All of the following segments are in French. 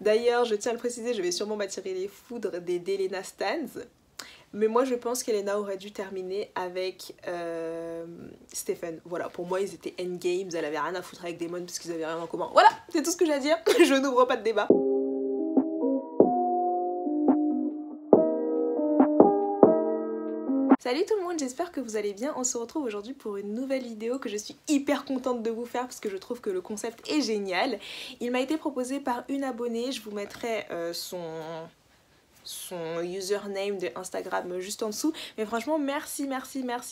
D'ailleurs, je tiens à le préciser, je vais sûrement m'attirer les foudres des Delena Stans. Mais moi je pense qu'Elena aurait dû terminer avec Stephen. Voilà, pour moi ils étaient endgames, elle avait rien à foutre avec Damon parce qu'ils avaient rien en commun. Voilà, c'est tout ce que j'ai à dire, je n'ouvre pas de débat. Salut tout le monde, j'espère que vous allez bien. On se retrouve aujourd'hui pour une nouvelle vidéo que je suis hyper contente de vous faire parce que je trouve que le concept est génial. Il m'a été proposé par une abonnée, je vous mettrai son username de Instagram juste en dessous, mais franchement merci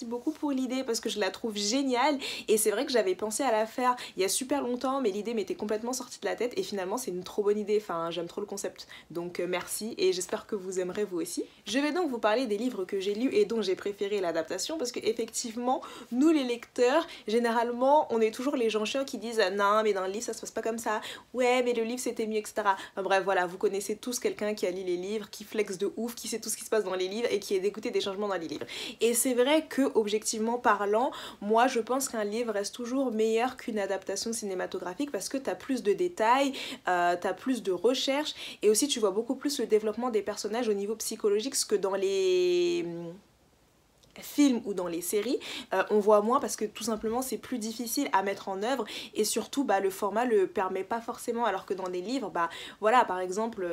beaucoup pour l'idée parce que je la trouve géniale et c'est vrai que j'avais pensé à la faire il y a super longtemps mais l'idée m'était complètement sortie de la tête et finalement c'est une trop bonne idée, enfin j'aime trop le concept donc merci et j'espère que vous aimerez vous aussi. Je vais donc vous parler des livres que j'ai lus et dont j'ai préféré l'adaptation parce que effectivement nous les lecteurs généralement on est toujours les gens chiants qui disent non mais dans le livre ça se passe pas comme ça, ouais mais le livre c'était mieux etc. Enfin, bref voilà, vous connaissez tous quelqu'un qui a lu les livres, qui flex de ouf, qui sait tout ce qui se passe dans les livres et qui est dégoûté des changements dans les livres. Et c'est vrai que, objectivement parlant, moi je pense qu'un livre reste toujours meilleur qu'une adaptation cinématographique parce que t'as plus de détails, t'as plus de recherche et aussi tu vois beaucoup plus le développement des personnages au niveau psychologique, ce que dans les films ou dans les séries on voit moins parce que tout simplement c'est plus difficile à mettre en œuvre et surtout le format le permet pas forcément alors que dans des livres voilà par exemple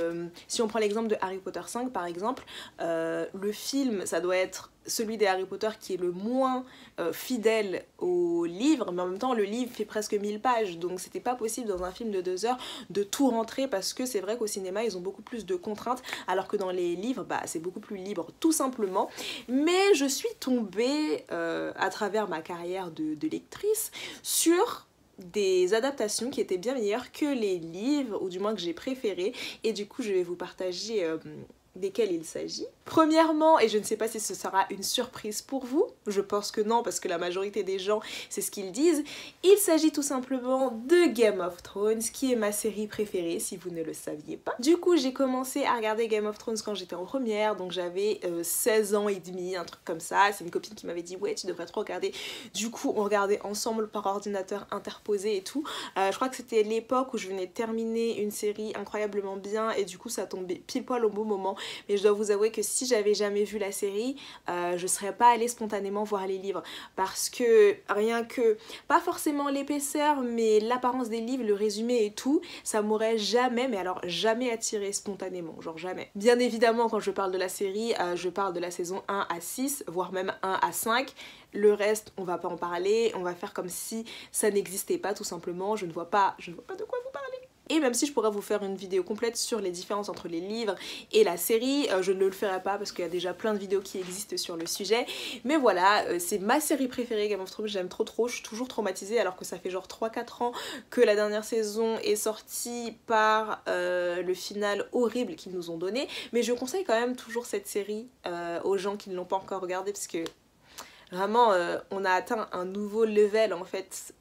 si on prend l'exemple de Harry Potter 5 par exemple le film ça doit être celui des Harry Potter qui est le moins fidèle au livre mais en même temps le livre fait presque 1000 pages donc c'était pas possible dans un film de 2 heures de tout rentrer parce que c'est vrai qu'au cinéma ils ont beaucoup plus de contraintes alors que dans les livres c'est beaucoup plus libre tout simplement. Mais je suis tombée à travers ma carrière de lectrice sur des adaptations qui étaient bien meilleures que les livres ou du moins que j'ai préférées et du coup je vais vous partager desquels il s'agit. Premièrement, et je ne sais pas si ce sera une surprise pour vous, je pense que non parce que la majorité des gens c'est ce qu'ils disent, il s'agit tout simplement de Game of Thrones qui est ma série préférée si vous ne le saviez pas. Du coup j'ai commencé à regarder Game of Thrones quand j'étais en première donc j'avais 16 ans et demi, un truc comme ça, c'est une copine qui m'avait dit ouais tu devrais trop regarder, du coup on regardait ensemble par ordinateur interposé et tout, je crois que c'était l'époque où je venais de terminer une série incroyablement bien et du coup ça tombait pile poil au bon moment. Mais je dois vous avouer que si j'avais jamais vu la série, je serais pas allée spontanément voir les livres parce que rien que, pas forcément l'épaisseur mais l'apparence des livres, le résumé et tout, ça m'aurait jamais, mais alors jamais attiré spontanément, genre jamais. Bien évidemment quand je parle de la série, je parle de la saison 1 à 6, voire même 1 à 5. Le reste, on va pas en parler, on va faire comme si ça n'existait pas tout simplement, je ne vois pas de quoi vous parler. Et même si je pourrais vous faire une vidéo complète sur les différences entre les livres et la série, je ne le ferai pas parce qu'il y a déjà plein de vidéos qui existent sur le sujet. Mais voilà, c'est ma série préférée Game of Thrones, j'aime trop, je suis toujours traumatisée alors que ça fait genre 3-4 ans que la dernière saison est sortie par le final horrible qu'ils nous ont donné. Mais je conseille quand même toujours cette série aux gens qui ne l'ont pas encore regardée parce que vraiment on a atteint un nouveau level en fait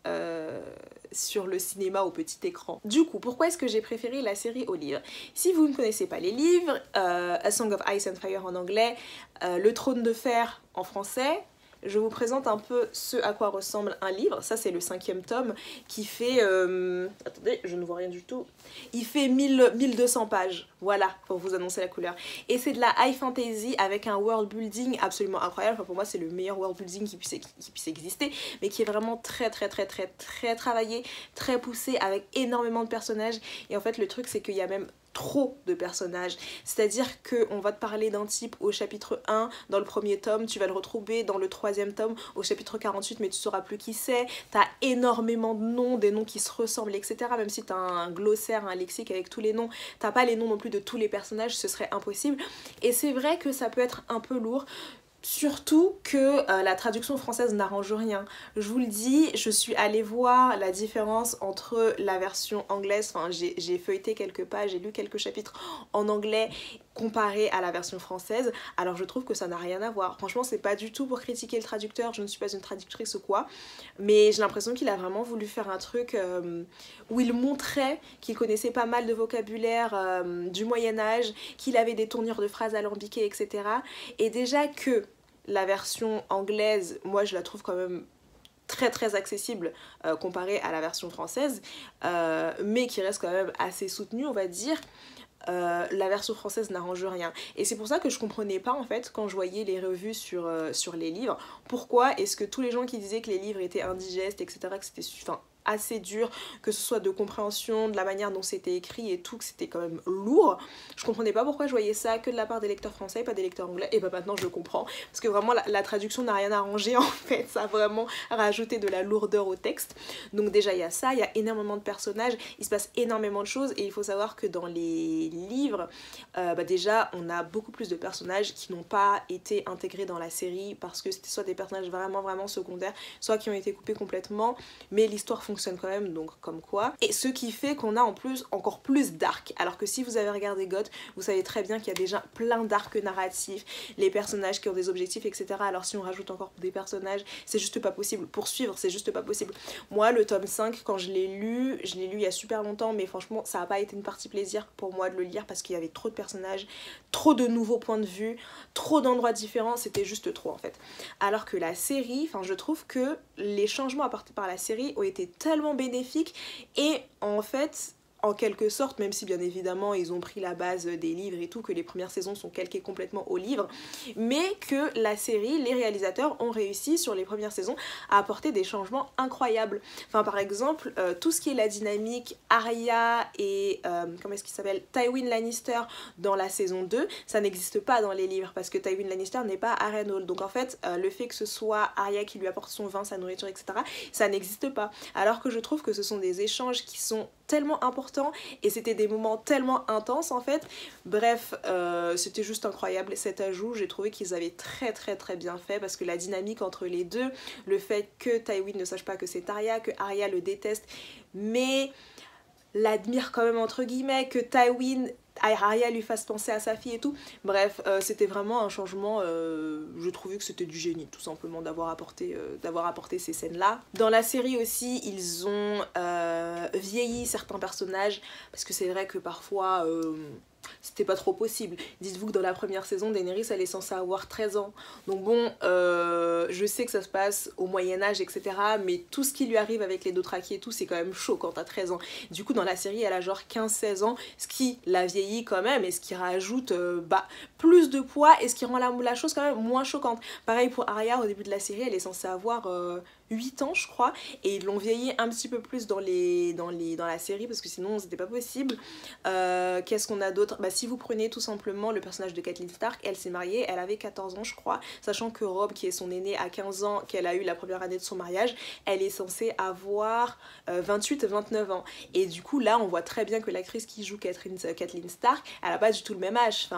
sur le cinéma au petit écran. Du coup, pourquoi est-ce que j'ai préféré la série au livre? Si vous ne connaissez pas les livres, A Song of Ice and Fire en anglais, Le Trône de Fer en français, je vous présente un peu ce à quoi ressemble un livre. Ça c'est le 5e tome qui fait... attendez, je ne vois rien du tout. Il fait 1200 pages, voilà, pour vous annoncer la couleur. Et c'est de la high fantasy avec un world building absolument incroyable. Enfin, pour moi c'est le meilleur world building qui puisse exister, mais qui est vraiment très travaillé, très poussé, avec énormément de personnages. Et en fait le truc c'est qu'il y a même trop de personnages, c'est-à-dire qu'on va te parler d'un type au chapitre 1 dans le premier tome, tu vas le retrouver dans le 3e tome au chapitre 48 mais tu sauras plus qui c'est, t'as énormément de noms, des noms qui se ressemblent etc, même si t'as un glossaire, un lexique avec tous les noms, t'as pas les noms non plus de tous les personnages, ce serait impossible et c'est vrai que ça peut être un peu lourd. Surtout que la traduction française n'arrange rien. Je vous le dis, je suis allée voir la différence entre la version anglaise, enfin j'ai feuilleté quelques pages, j'ai lu quelques chapitres en anglais comparé à la version française, alors je trouve que ça n'a rien à voir. Franchement c'est pas du tout pour critiquer le traducteur, je ne suis pas une traductrice ou quoi, mais j'ai l'impression qu'il a vraiment voulu faire un truc où il montrait qu'il connaissait pas mal de vocabulaire du Moyen-Âge, qu'il avait des tournures de phrases alambiquées etc. Et déjà que la version anglaise, moi je la trouve quand même très très accessible comparé à la version française, mais qui reste quand même assez soutenu, on va dire. La version française n'arrange rien. Et c'est pour ça que je comprenais pas en fait quand je voyais les revues sur les livres, pourquoi est-ce que tous les gens qui disaient que les livres étaient indigestes, etc., que c'était assez dur, que ce soit de compréhension, de la manière dont c'était écrit et tout, que c'était quand même lourd. Je comprenais pas pourquoi je voyais ça que de la part des lecteurs français et pas des lecteurs anglais. Et bah maintenant je le comprends, parce que vraiment la traduction n'a rien arrangé en fait, ça a vraiment rajouté de la lourdeur au texte. Donc déjà il y a ça, il y a énormément de personnages, il se passe énormément de choses, et il faut savoir que dans les livres, déjà on a beaucoup plus de personnages qui n'ont pas été intégrés dans la série, parce que c'était soit des personnages vraiment vraiment secondaires, soit qui ont été coupés complètement, mais l'histoire fonctionne quand même, donc comme quoi. Et ce qui fait qu'on a en plus encore plus d'arcs, alors que si vous avez regardé GOT, vous savez très bien qu'il y a déjà plein d'arcs narratifs, les personnages qui ont des objectifs, etc. Alors si on rajoute encore des personnages, c'est juste pas possible. Pour suivre, c'est juste pas possible. Moi, le tome 5, quand je l'ai lu il y a super longtemps, mais franchement, ça a pas été une partie plaisir pour moi de le lire, parce qu'il y avait trop de personnages, trop de nouveaux points de vue, trop d'endroits différents, c'était juste trop en fait. Alors que la série, je trouve que les changements apportés par la série ont été tellement bénéfiques, et en fait en quelque sorte, même si bien évidemment ils ont pris la base des livres et tout, que les premières saisons sont calquées complètement aux livres, mais que la série, les réalisateurs ont réussi sur les premières saisons à apporter des changements incroyables. Par exemple, tout ce qui est la dynamique Arya et comment est-ce qu'il s'appelle, Tywin Lannister dans la saison 2, ça n'existe pas dans les livres, parce que Tywin Lannister n'est pas Harrenhal. Donc en fait, le fait que ce soit Arya qui lui apporte son vin, sa nourriture, etc., ça n'existe pas. Alors que je trouve que ce sont des échanges qui sont tellement importants, et c'était des moments tellement intenses en fait. Bref, c'était juste incroyable cet ajout, j'ai trouvé qu'ils avaient très très très bien fait, parce que la dynamique entre les deux, le fait que Tywin ne sache pas que c'est Arya, que Arya le déteste mais l'admire quand même entre guillemets, que Tywin, Arya lui fasse penser à sa fille et tout. Bref, c'était vraiment un changement, je trouvais que c'était du génie tout simplement d'avoir apporté ces scènes là. Dans la série aussi, ils ont vieilli certains personnages, parce que c'est vrai que parfois c'était pas trop possible. Dites-vous que dans la première saison, Daenerys elle est censée avoir 13 ans. Donc bon, je sais que ça se passe au Moyen-Âge, etc. Mais tout ce qui lui arrive avec les Dothraki et tout, c'est quand même chaud quand t'as 13 ans. Du coup, dans la série, elle a genre 15-16 ans, ce qui la vieillit quand même, et ce qui rajoute plus de poids, et ce qui rend la chose quand même moins choquante. Pareil pour Arya, au début de la série, elle est censée avoir 8 ans je crois, et ils l'ont vieilli un petit peu plus dans la série, parce que sinon c'était pas possible. Qu'est-ce qu'on a d'autre? Si vous prenez tout simplement le personnage de Catelyn Stark, elle s'est mariée, elle avait 14 ans je crois, sachant que Robb, qui est son aîné, a 15 ans, qu'elle a eu la première année de son mariage, elle est censée avoir 28-29 ans. Et du coup là on voit très bien que l'actrice qui joue Catelyn Stark, elle a pas du tout le même âge.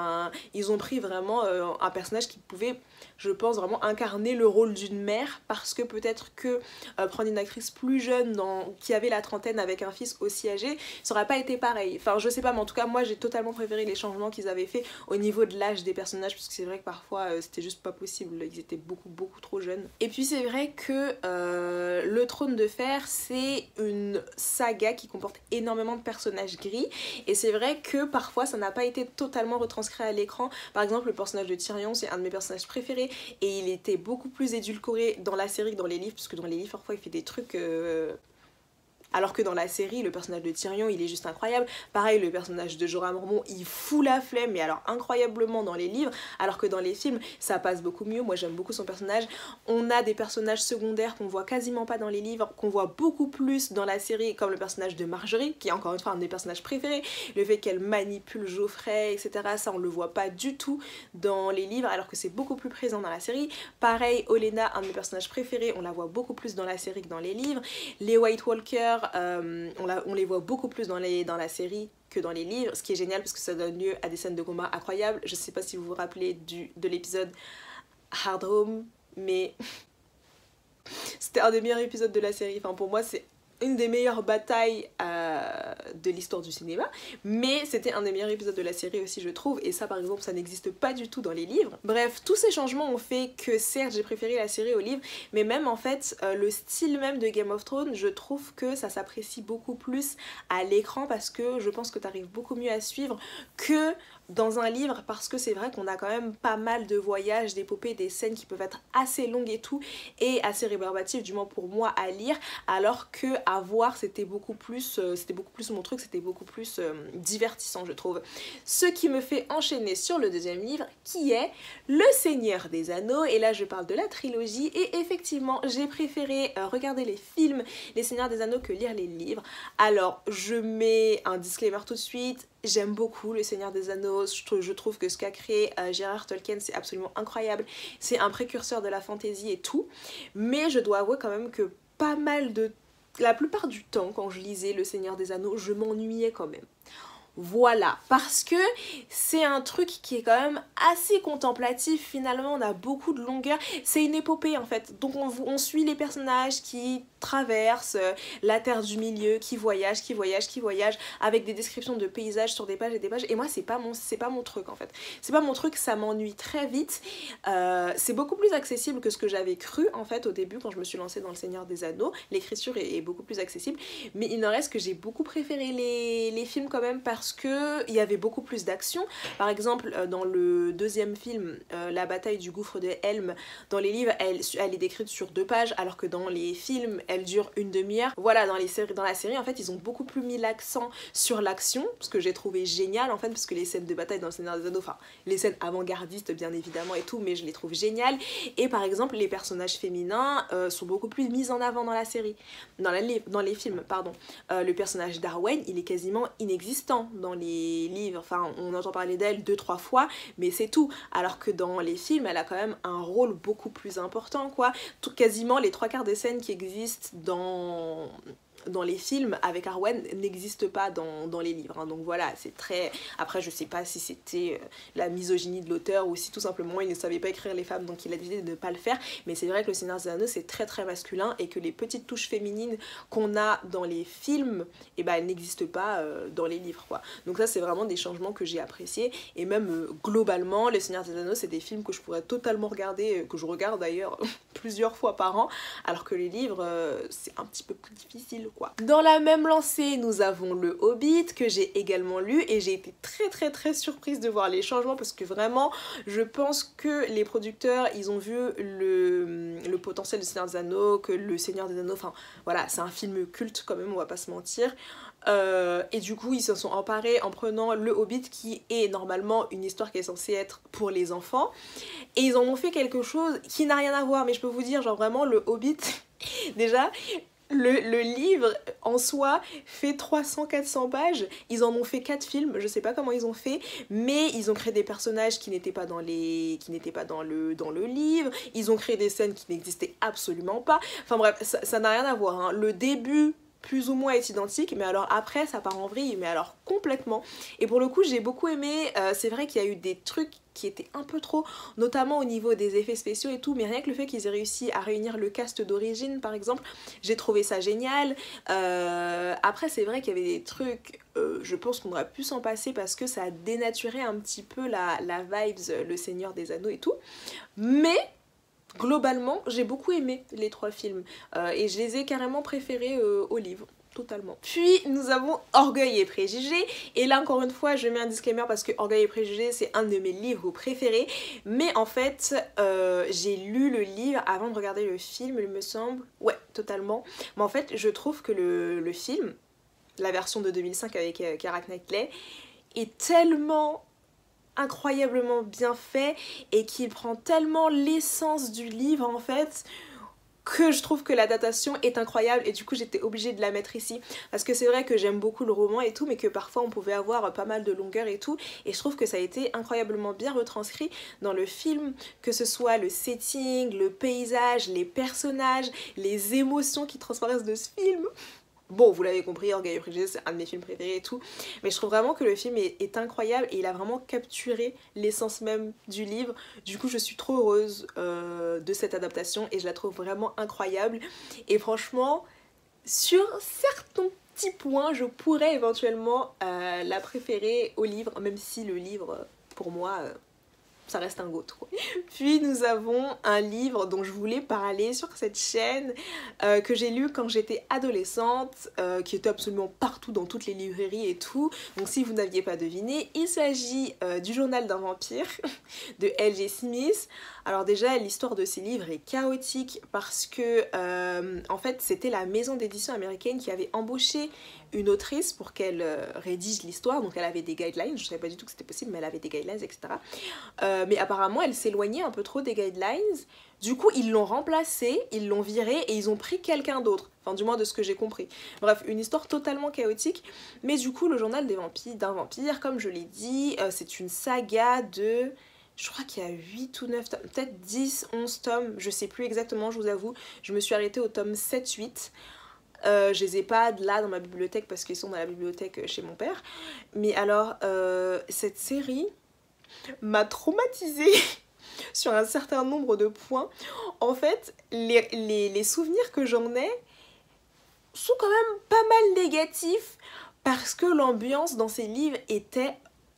Ils ont pris vraiment un personnage qui pouvait, je pense, vraiment incarner le rôle d'une mère, parce que peut-être que prendre une actrice plus jeune qui avait la trentaine avec un fils aussi âgé, ça aurait pas été pareil. Je sais pas, mais en tout cas moi j'ai totalement préféré les changements qu'ils avaient fait au niveau de l'âge des personnages, parce que c'est vrai que parfois c'était juste pas possible, ils étaient beaucoup trop jeunes. Et puis c'est vrai que le Trône de Fer, c'est une saga qui comporte énormément de personnages gris, et c'est vrai que parfois ça n'a pas été totalement retranscrit à l'écran. Par exemple, le personnage de Tyrion, c'est un de mes personnages préférés, et il était beaucoup plus édulcoré dans la série que dans les livres, parce que dans les livres parfois il fait des trucs alors que dans la série, le personnage de Tyrion, il est juste incroyable. Pareil, le personnage de Jorah Mormont, il fout la flemme, mais alors incroyablement dans les livres, alors que dans les films, ça passe beaucoup mieux. Moi, j'aime beaucoup son personnage. On a des personnages secondaires qu'on voit quasiment pas dans les livres, qu'on voit beaucoup plus dans la série, comme le personnage de Marjorie, qui est encore une fois un de mes personnages préférés. Le fait qu'elle manipule Joffrey, etc., ça, on le voit pas du tout dans les livres, alors que c'est beaucoup plus présent dans la série. Pareil, Olenna, un de mes personnages préférés, on la voit beaucoup plus dans la série que dans les livres. Les White Walkers, on les voit beaucoup plus dans la série que dans les livres, ce qui est génial parce que ça donne lieu à des scènes de combat incroyables. Je sais pas si vous vous rappelez de l'épisode Hard Home, mais c'était un des meilleurs épisodes de la série. Pour moi, c'est une des meilleures batailles de l'histoire du cinéma, mais c'était un des meilleurs épisodes de la série aussi je trouve, et ça par exemple ça n'existe pas du tout dans les livres. Bref, tous ces changements ont fait que certes j'ai préféré la série au livre, mais même en fait le style même de Game of Thrones, je trouve que ça s'apprécie beaucoup plus à l'écran parce que je pense que t'arrives beaucoup mieux à suivre que dans un livre, parce que c'est vrai qu'on a quand même pas mal de voyages, d'épopées, des scènes qui peuvent être assez longues et tout, et assez rébarbatives, du moins pour moi à lire, alors que à voir c'était beaucoup plus mon truc, c'était beaucoup plus divertissant je trouve. Ce qui me fait enchaîner sur le deuxième livre qui est Le Seigneur des Anneaux, et là je parle de la trilogie, et effectivement j'ai préféré regarder les films Les Seigneurs des Anneaux que lire les livres. Alors je mets un disclaimer tout de suite, j'aime beaucoup Le Seigneur des Anneaux, je trouve que ce qu'a créé J.R.R. Tolkien c'est absolument incroyable, c'est un précurseur de la fantasy et tout, mais je dois avouer quand même que la plupart du temps quand je lisais Le Seigneur des Anneaux, je m'ennuyais quand même. Voilà, parce que c'est un truc qui est quand même assez contemplatif, finalement on a beaucoup de longueur, c'est une épopée en fait, donc on suit les personnages qui traversent la terre du milieu, qui voyagent, avec des descriptions de paysages sur des pages et des pages, et moi c'est pas mon truc en fait, c'est pas mon truc, ça m'ennuie très vite, c'est beaucoup plus accessible que ce que j'avais cru en fait au début quand je me suis lancée dans Le Seigneur des Anneaux, l'écriture est beaucoup plus accessible, mais il n'en reste que j'ai beaucoup préféré les films quand même parce que il y avait beaucoup plus d'action. Par exemple dans le deuxième film, la bataille du gouffre de Helm, dans les livres elle est décrite sur 2 pages alors que dans les films elle dure une demi-heure. Voilà, dans la série en fait ils ont beaucoup plus mis l'accent sur l'action, ce que j'ai trouvé génial en fait, parce que les scènes de bataille dans Le Seigneur des Anneaux, enfin les scènes avant-gardistes bien évidemment et tout, mais je les trouve géniales, et par exemple les personnages féminins sont beaucoup plus mis en avant dans la série, dans les films pardon. Le personnage d'Arwen il est quasiment inexistant dans les livres, enfin on entend parler d'elle 2-3 fois mais c'est tout, alors que dans les films elle a quand même un rôle beaucoup plus important quoi. Quasiment les 3/4 des scènes qui existent dans les films avec Arwen n'existe pas dans les livres, hein. Donc voilà, c'est très... Après je sais pas si c'était la misogynie de l'auteur ou si tout simplement il ne savait pas écrire les femmes donc il a décidé de ne pas le faire, mais c'est vrai que Le Seigneur des Anneaux c'est très très masculin et que les petites touches féminines qu'on a dans les films, et ben elles n'existent pas dans les livres quoi. Donc ça c'est vraiment des changements que j'ai appréciés, et même globalement Le Seigneur des Anneaux c'est des films que je pourrais totalement regarder, que je regarde d'ailleurs plusieurs fois par an, alors que les livres c'est un petit peu plus difficile quoi. Dans la même lancée nous avons Le Hobbit que j'ai également lu, et j'ai été très très très surprise de voir les changements parce que vraiment je pense que les producteurs ils ont vu le potentiel de Seigneur des Anneaux, que Le Seigneur des Anneaux, enfin voilà c'est un film culte quand même, on va pas se mentir. Et du coup ils se sont emparés en prenant Le Hobbit qui est normalement une histoire qui est censée être pour les enfants, et ils en ont fait quelque chose qui n'a rien à voir, mais je peux vous dire genre vraiment Le Hobbit déjà le livre en soi fait 300-400 pages, ils en ont fait 4 films, je sais pas comment ils ont fait, mais ils ont créé des personnages qui n'étaient pas dans le livre, ils ont créé des scènes qui n'existaient absolument pas, enfin bref, ça n'a rien à voir, hein. Le début plus ou moins est identique, mais alors après ça part en vrille, mais alors complètement, et pour le coup j'ai beaucoup aimé, c'est vrai qu'il y a eu des trucs qui étaient un peu trop, notamment au niveau des effets spéciaux et tout, mais rien que le fait qu'ils aient réussi à réunir le cast d'origine par exemple, j'ai trouvé ça génial. Après c'est vrai qu'il y avait des trucs, je pense qu'on aurait pu s'en passer parce que ça a dénaturé un petit peu la vibes Le Seigneur des Anneaux et tout, mais globalement j'ai beaucoup aimé les 3 films, et je les ai carrément préférés au livre. Totalement. Puis nous avons Orgueil et Préjugés, et là encore une fois je mets un disclaimer parce que Orgueil et Préjugés c'est un de mes livres préférés, mais en fait j'ai lu le livre avant de regarder le film il me semble, ouais totalement, mais en fait je trouve que le film, la version de 2005 avec Keira Knightley, est tellement incroyablement bien fait et qu'il prend tellement l'essence du livre en fait, que je trouve que l'adaptation est incroyable, et du coup j'étais obligée de la mettre ici parce que c'est vrai que j'aime beaucoup le roman et tout, mais que parfois on pouvait avoir pas mal de longueur et tout, et je trouve que ça a été incroyablement bien retranscrit dans le film, que ce soit le setting, le paysage, les personnages, les émotions qui transparaissent de ce film. Bon, vous l'avez compris, Orgueil et Préjugés c'est un de mes films préférés et tout, mais je trouve vraiment que le film est incroyable et il a vraiment capturé l'essence même du livre. Du coup je suis trop heureuse de cette adaptation et je la trouve vraiment incroyable, et franchement Sur certains petits points, je pourrais éventuellement la préférer au livre, même si le livre, pour moi, ça reste un GOAT quoi. Puis nous avons un livre dont je voulais parler sur cette chaîne que j'ai lu quand j'étais adolescente, qui était absolument partout dans toutes les librairies et tout. Donc si vous n'aviez pas deviné, il s'agit du journal d'un vampire de L.J. Smith. Alors déjà l'histoire de ces livres est chaotique parce que en fait c'était la maison d'édition américaine qui avait embauché une autrice pour qu'elle rédige l'histoire, donc elle avait des guidelines, je savais pas du tout que c'était possible mais elle avait des guidelines etc. Mais apparemment elle s'éloignait un peu trop des guidelines, du coup ils l'ont remplacée, ils l'ont virée et ils ont pris quelqu'un d'autre, enfin du moins de ce que j'ai compris. Bref, une histoire totalement chaotique, mais du coup le journal d'un vampire, comme je l'ai dit, c'est une saga de... Je crois qu'il y a 8 ou 9 tomes, peut-être 10, 11 tomes, je sais plus exactement, je vous avoue. Je me suis arrêtée au tome 7-8. Je les ai pas là dans ma bibliothèque parce qu'ils sont dans la bibliothèque chez mon père. Mais alors, cette série m'a traumatisée sur un certain nombre de points. En fait, les souvenirs que j'en ai sont quand même pas mal négatifs parce que l'ambiance dans ces livres était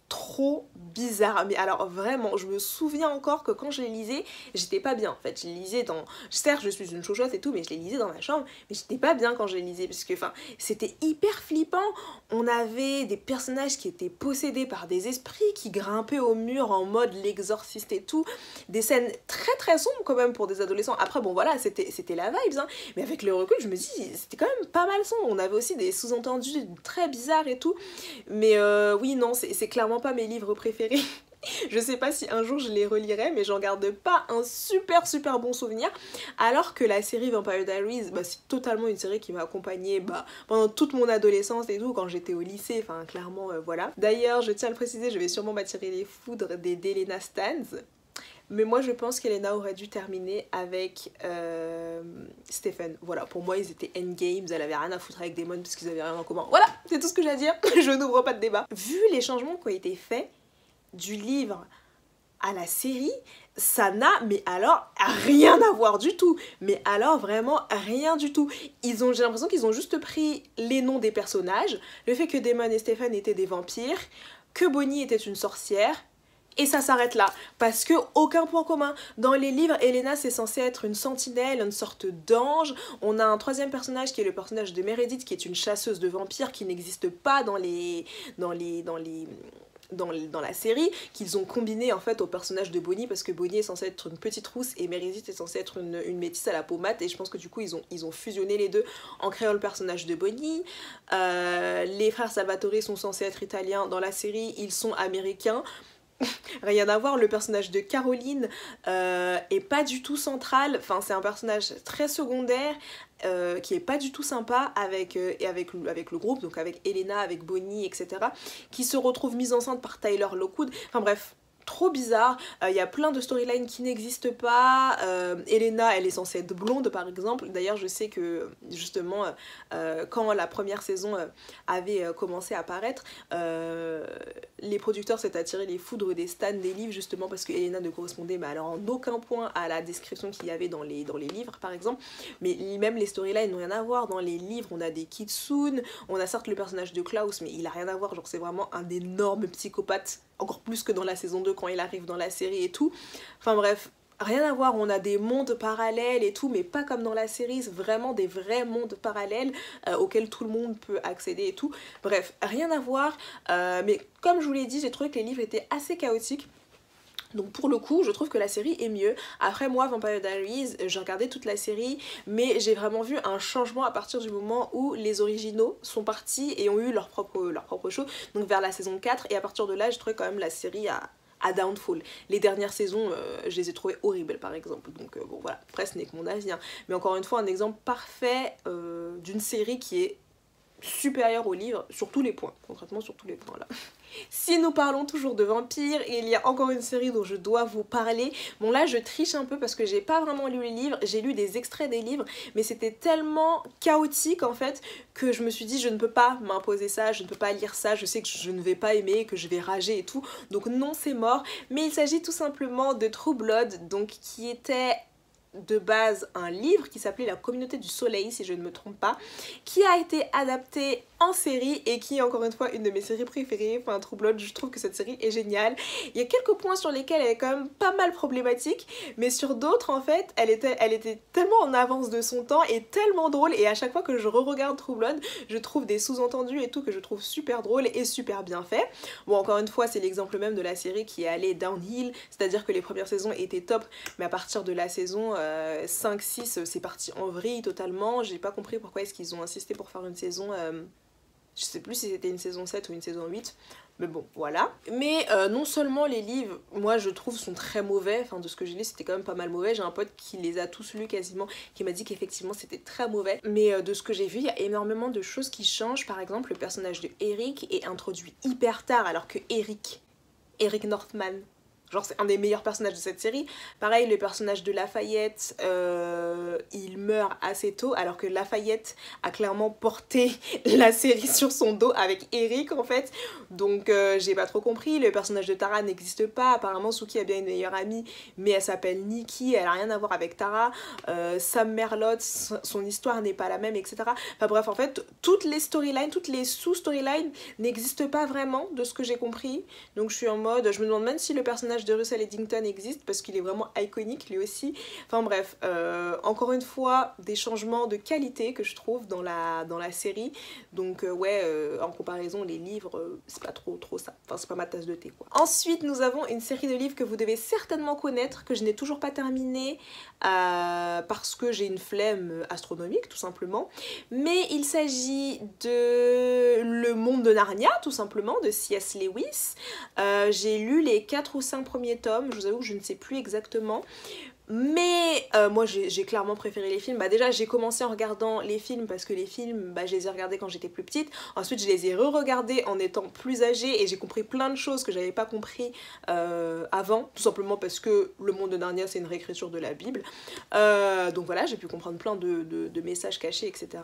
trop bizarre. Mais alors vraiment, je me souviens encore que quand je les lisais, j'étais pas bien en fait. Je les lisais dans... Certes, je suis une chochotte et tout, mais je les lisais dans ma chambre, mais j'étais pas bien quand je les lisais parce que enfin, c'était hyper flippant. On avait des personnages qui étaient possédés par des esprits, qui grimpaient au mur en mode l'exorciste et tout. Des scènes très très sombres quand même pour des adolescents. Après bon voilà, c'était la vibes, hein. Mais avec le recul, je me dis, c'était quand même pas mal sombre. On avait aussi des sous-entendus très bizarres et tout. Mais oui, non, c'est clairement pas mes livres préférés. Je sais pas si un jour je les relirai, mais j'en garde pas un super bon souvenir. Alors que la série Vampire Diaries, c'est totalement une série qui m'a accompagnée pendant toute mon adolescence et tout, quand j'étais au lycée, enfin clairement voilà. D'ailleurs, je tiens à le préciser, je vais sûrement m'attirer les foudres d'Elena Stans. Mais moi je pense qu'Elena aurait dû terminer avec Stephen. Voilà, pour moi ils étaient endgames, elle avait rien à foutre avec Damon parce qu'ils avaient rien en commun. Voilà, c'est tout ce que j'ai à dire, je n'ouvre pas de débat. Vu les changements qui ont été faits du livre à la série, ça n'a, mais alors, rien à voir du tout. Mais alors, vraiment, rien du tout. J'ai l'impression qu'ils ont juste pris les noms des personnages, le fait que Damon et Stephen étaient des vampires, que Bonnie était une sorcière, et ça s'arrête là, parce que aucun point commun. Dans les livres, Elena c'est censé être une sentinelle, une sorte d'ange. On a un troisième personnage qui est le personnage de Meredith, qui est une chasseuse de vampires qui n'existe pas dans la série, qu'ils ont combiné en fait au personnage de Bonnie, parce que Bonnie est censée être une petite rousse et Meredith est censée être une métisse à la peau mate, et je pense que du coup ils ont fusionné les deux en créant le personnage de Bonnie. Les frères Salvatore sont censés être italiens dans la série, ils sont américains. Rien à voir, le personnage de Caroline est pas du tout central, enfin c'est un personnage très secondaire qui est pas du tout sympa avec le groupe, donc avec Elena, avec Bonnie, etc. qui se retrouve mise enceinte par Tyler Lockwood, enfin bref, trop bizarre. Il y a plein de storylines qui n'existent pas. Elena, elle est censée être blonde par exemple. D'ailleurs je sais que justement quand la première saison avait commencé à paraître, les producteurs s'étaient attirés les foudres des stans des livres, justement parce que Elena ne correspondait mais alors en aucun point à la description qu'il y avait dans les livres par exemple. Mais même les storylines n'ont rien à voir. Dans les livres on a des kitsune, on a certes le personnage de Klaus mais il a rien à voir, genre c'est vraiment un énorme psychopathe, encore plus que dans la saison 2 quand il arrive dans la série et tout. Enfin bref, rien à voir, on a des mondes parallèles et tout, mais pas comme dans la série, c'est vraiment des vrais mondes parallèles auxquels tout le monde peut accéder et tout. Bref, rien à voir, mais comme je vous l'ai dit, j'ai trouvé que les livres étaient assez chaotiques. Donc pour le coup, je trouve que la série est mieux. Après moi, Vampire Diaries, j'ai regardé toute la série, mais j'ai vraiment vu un changement à partir du moment où les originaux sont partis et ont eu leur propre show, donc vers la saison 4, et à partir de là, j'ai trouvé quand même la série à downfall. Les dernières saisons, je les ai trouvées horribles par exemple, donc bon voilà, après ce n'est que mon avis, hein. Mais encore une fois, un exemple parfait d'une série qui est supérieure au livre sur tous les points, concrètement sur tous les points là. Si nous parlons toujours de vampires, il y a encore une série dont je dois vous parler. Bon là je triche un peu parce que j'ai pas vraiment lu les livres, j'ai lu des extraits des livres, mais c'était tellement chaotique en fait que je me suis dit je ne peux pas m'imposer ça, je ne peux pas lire ça, je sais que je ne vais pas aimer, que je vais rager et tout, donc non c'est mort. Mais il s'agit tout simplement de True Blood, donc qui était de base un livre qui s'appelait La Communauté du Soleil, si je ne me trompe pas, qui a été adapté en série et qui est encore une fois une de mes séries préférées. Enfin, True Blood, je trouve que cette série est géniale. Il y a quelques points sur lesquels elle est quand même pas mal problématique, mais sur d'autres en fait elle était tellement en avance de son temps et tellement drôle, et à chaque fois que je re-regarde True Blood, je trouve des sous-entendus et tout que je trouve super drôle et super bien fait. Bon, encore une fois, c'est l'exemple même de la série qui est allée downhill, c'est-à-dire que les premières saisons étaient top, mais à partir de la saison 5-6, c'est parti en vrille totalement. J'ai pas compris pourquoi est-ce qu'ils ont insisté pour faire une saison... je sais plus si c'était une saison 7 ou une saison 8, mais bon, voilà. Mais non seulement les livres, moi je trouve, sont très mauvais, enfin de ce que j'ai lu c'était quand même pas mal mauvais, j'ai un pote qui les a tous lus quasiment, qui m'a dit qu'effectivement c'était très mauvais, mais de ce que j'ai vu, il y a énormément de choses qui changent. Par exemple, le personnage de Eric est introduit hyper tard, alors que Eric Northman, genre c'est un des meilleurs personnages de cette série. Pareil, le personnage de Lafayette, il meurt assez tôt, alors que Lafayette a clairement porté la série sur son dos avec Eric en fait. Donc j'ai pas trop compris. Le personnage de Tara n'existe pas. Apparemment Suki a bien une meilleure amie, mais elle s'appelle Nikki, elle a rien à voir avec Tara. Sam Merlot, son histoire n'est pas la même, etc. Enfin bref, en fait, toutes les storylines, toutes les sous-storylines n'existent pas vraiment de ce que j'ai compris. Donc je suis en mode, je me demande même si le personnage de Russell Eddington existe, parce qu'il est vraiment iconique lui aussi. Enfin bref, encore une fois, des changements de qualité que je trouve dans la série. Donc ouais, en comparaison, les livres, c'est pas trop ça. Enfin, c'est pas ma tasse de thé, quoi. Ensuite, nous avons une série de livres que vous devez certainement connaître, que je n'ai toujours pas terminé, parce que j'ai une flemme astronomique, tout simplement. Mais il s'agit de Le Monde de Narnia, tout simplement, de C.S. Lewis. J'ai lu les 4 ou 5 premiers tomes, je vous avoue que je ne sais plus exactement. Mais moi j'ai clairement préféré les films. Bah déjà j'ai commencé en regardant les films parce que les films, bah, je les ai regardés quand j'étais plus petite. Ensuite je les ai re-regardés en étant plus âgée et j'ai compris plein de choses que j'avais pas compris avant. Tout simplement parce que Le Monde de Narnia c'est une réécriture de la Bible. Donc voilà, j'ai pu comprendre plein de messages cachés, etc.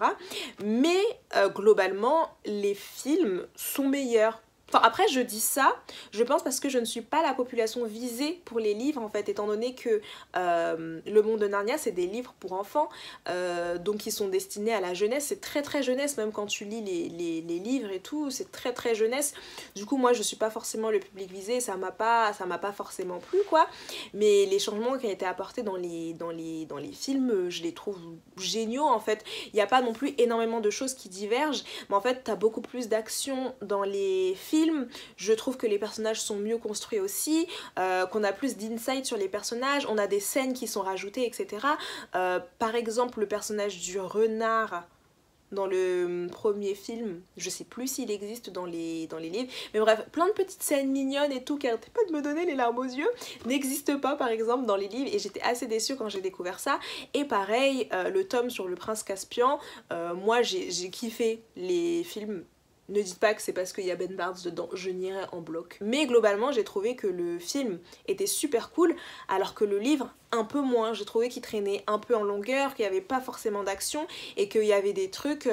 Mais globalement les films sont meilleurs. Enfin, après je dis ça, je pense parce que je ne suis pas la population visée pour les livres en fait, étant donné que Le Monde de Narnia c'est des livres pour enfants, donc ils sont destinés à la jeunesse, c'est très jeunesse, même quand tu lis les livres et tout, c'est très jeunesse. Du coup moi je suis pas forcément le public visé, ça m'a pas forcément plu quoi, mais les changements qui ont été apportés dans les films, je les trouve géniaux en fait. Il n'y a pas non plus énormément de choses qui divergent, mais en fait t'as beaucoup plus d'action dans les films. Je trouve que les personnages sont mieux construits aussi, qu'on a plus d'insight sur les personnages, on a des scènes qui sont rajoutées, etc. Par exemple, le personnage du renard dans le premier film, je sais plus s'il existe dans les livres, mais bref, plein de petites scènes mignonnes et tout qui arrêtaient pas de me donner les larmes aux yeux, n'existent pas par exemple dans les livres, et j'étais assez déçue quand j'ai découvert ça. Et pareil, le tome sur le prince Caspian, moi j'ai kiffé les films. Ne dites pas que c'est parce qu'il y a Ben Barnes dedans, je n'irai en bloc. Mais globalement, j'ai trouvé que le film était super cool, alors que le livre, un peu moins. J'ai trouvé qu'il traînait un peu en longueur, qu'il n'y avait pas forcément d'action, et qu'il y avait des trucs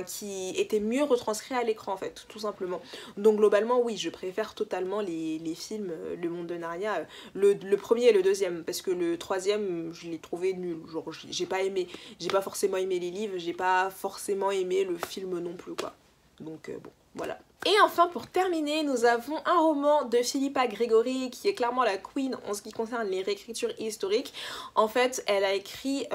qui étaient mieux retranscrits à l'écran, en fait, tout simplement. Donc globalement, oui, je préfère totalement les films Le Monde de Narnia, le premier et le deuxième, parce que le troisième, je l'ai trouvé nul. Genre, j'ai pas forcément aimé les livres, j'ai pas forcément aimé le film non plus, quoi. Donc bon, voilà. Et enfin, pour terminer, nous avons un roman de Philippa Gregory qui est clairement la queen en ce qui concerne les réécritures historiques. En fait, elle a écrit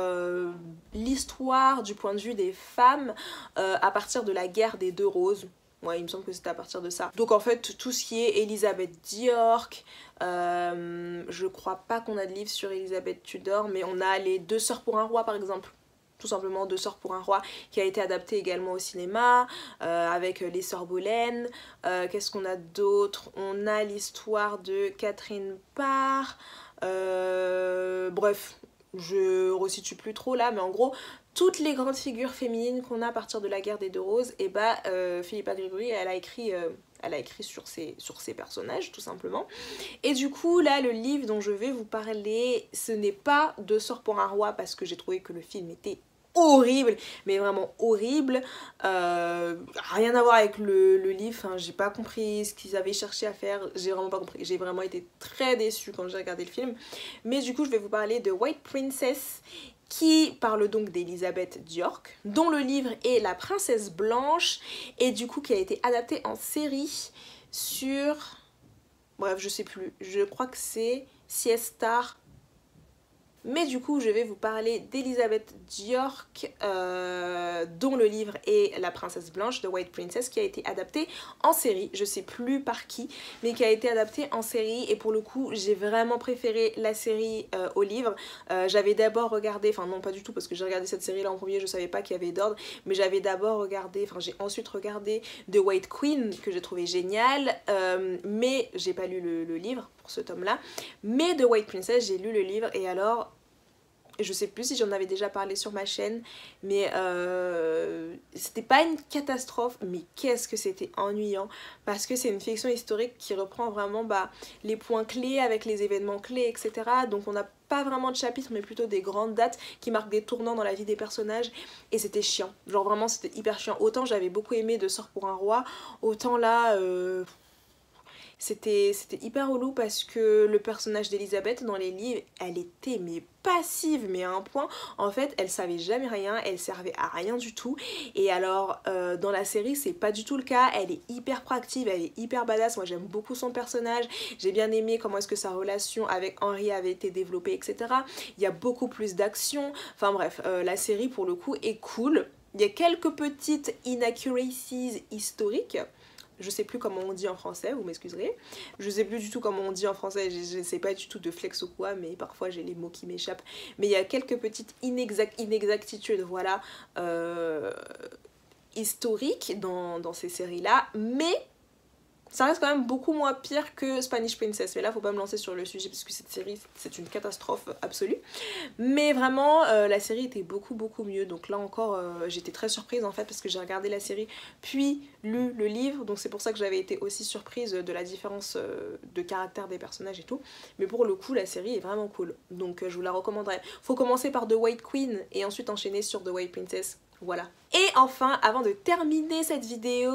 l'histoire du point de vue des femmes à partir de la guerre des Deux Roses. Ouais, il me semble que c'était à partir de ça. Donc en fait, tout ce qui est Elizabeth d'York, je crois pas qu'on a de livre sur Elizabeth Tudor, mais on a les Deux Sœurs pour un roi par exemple. Tout simplement Deux Sœurs pour un roi, qui a été adapté également au cinéma, avec les Sœurs Boleyn. Qu'est-ce qu'on a d'autre? On a l'histoire de Catherine Parr. Bref, je resitue plus trop là, mais en gros, toutes les grandes figures féminines qu'on a à partir de la guerre des Deux Roses, et bah Philippa Gregory, elle a écrit sur ces personnages tout simplement. Et du coup là le livre dont je vais vous parler, ce n'est pas Deux Sœurs pour un roi, parce que j'ai trouvé que le film était horrible, mais vraiment horrible. Rien à voir avec le livre, enfin, j'ai pas compris ce qu'ils avaient cherché à faire, j'ai vraiment pas compris, j'ai vraiment été très déçue quand j'ai regardé le film. Mais du coup je vais vous parler de White Princess, qui parle donc d'Elizabeth d'York, dont le livre est La Princesse Blanche, et du coup qui a été adapté en série sur... Bref, je sais plus, je crois que c'est C.S. Mais du coup, je vais vous parler d'Elizabeth d'York, dont le livre est La Princesse Blanche, de White Princess, qui a été adapté en série. Je sais plus par qui, mais qui a été adapté en série. Et pour le coup, j'ai vraiment préféré la série au livre. J'avais d'abord regardé, enfin non pas du tout, parce que j'ai regardé cette série-là en premier, je savais pas qu'il y avait d'ordre. Mais j'avais d'abord regardé, enfin j'ai ensuite regardé The White Queen, que j'ai trouvé génial. Mais j'ai pas lu le livre pour ce tome-là. Mais The White Princess, j'ai lu le livre et alors... Je sais plus si j'en avais déjà parlé sur ma chaîne, mais c'était pas une catastrophe, mais qu'est-ce que c'était ennuyant, parce que c'est une fiction historique qui reprend vraiment les points clés avec les événements clés, etc. Donc on n'a pas vraiment de chapitres, mais plutôt des grandes dates qui marquent des tournants dans la vie des personnages, et c'était chiant, genre vraiment c'était hyper chiant. Autant j'avais beaucoup aimé De Sort pour un roi, autant là... C'était hyper relou parce que le personnage d'Elizabeth dans les livres, elle était mais passive, mais à un point, en fait elle savait jamais rien, elle servait à rien du tout. Et alors dans la série c'est pas du tout le cas, elle est hyper proactive, elle est hyper badass, moi j'aime beaucoup son personnage, j'ai bien aimé comment est-ce que sa relation avec Henry avait été développée, etc. Il y a beaucoup plus d'action, enfin bref, la série pour le coup est cool. Il y a quelques petites inaccuracies historiques. Je sais plus comment on dit en français, vous m'excuserez. Je sais plus du tout comment on dit en français, je sais pas du tout de flex ou quoi, mais parfois j'ai les mots qui m'échappent. Mais il y a quelques petites inexactitudes, voilà, historiques dans ces séries-là, mais... ça reste quand même beaucoup moins pire que Spanish Princess. Mais là, faut pas me lancer sur le sujet parce que cette série, c'est une catastrophe absolue. Mais vraiment, la série était beaucoup mieux. Donc là encore, j'étais très surprise en fait parce que j'ai regardé la série puis lu le livre. Donc c'est pour ça que j'avais été aussi surprise de la différence de caractère des personnages et tout. Mais pour le coup, la série est vraiment cool. Donc je vous la recommanderais. Faut commencer par The White Queen et ensuite enchaîner sur The White Princess. Voilà. Et enfin, avant de terminer cette vidéo,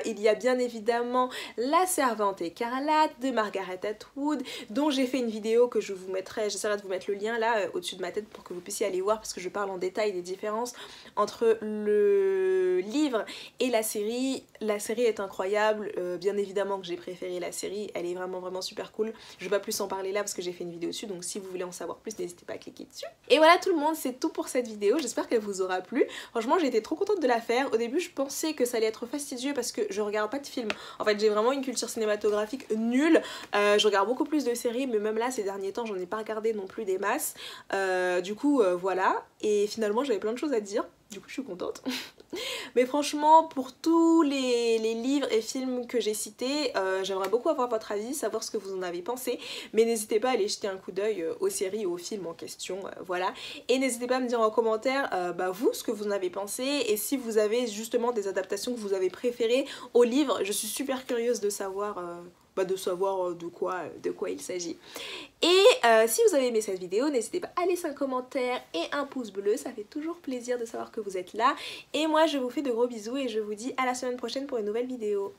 il y a bien évidemment La Servante écarlate de Margaret Atwood, dont j'ai fait une vidéo que je vous mettrai, j'essaierai de vous mettre le lien là au-dessus de ma tête pour que vous puissiez aller voir, parce que je parle en détail des différences entre le livre et la série. La série est incroyable, bien évidemment que j'ai préféré la série, elle est vraiment super cool. Je vais pas plus en parler là parce que j'ai fait une vidéo dessus, donc si vous voulez en savoir plus, n'hésitez pas à cliquer dessus. Et voilà tout le monde, c'est tout pour cette vidéo, j'espère qu'elle vous aura plu. Franchement, j'ai été trop contente de la faire. Au début je pensais que ça allait être fastidieux parce que je regarde pas de films. En fait j'ai vraiment une culture cinématographique nulle. Je regarde beaucoup plus de séries, mais même là ces derniers temps j'en ai pas regardé non plus des masses. Du coup voilà. Et finalement j'avais plein de choses à dire. Du coup je suis contente. Mais franchement pour tous les livres et films que j'ai cités, j'aimerais beaucoup avoir votre avis, savoir ce que vous en avez pensé. Mais n'hésitez pas à aller jeter un coup d'œil aux séries et aux films en question, voilà. Et n'hésitez pas à me dire en commentaire vous ce que vous en avez pensé et si vous avez justement des adaptations que vous avez préférées au livre. Je suis super curieuse de savoir de quoi il s'agit. Et si vous avez aimé cette vidéo, n'hésitez pas à laisser un commentaire et un pouce bleu, ça fait toujours plaisir de savoir que vous êtes là. Et moi je vous fais de gros bisous et je vous dis à la semaine prochaine pour une nouvelle vidéo.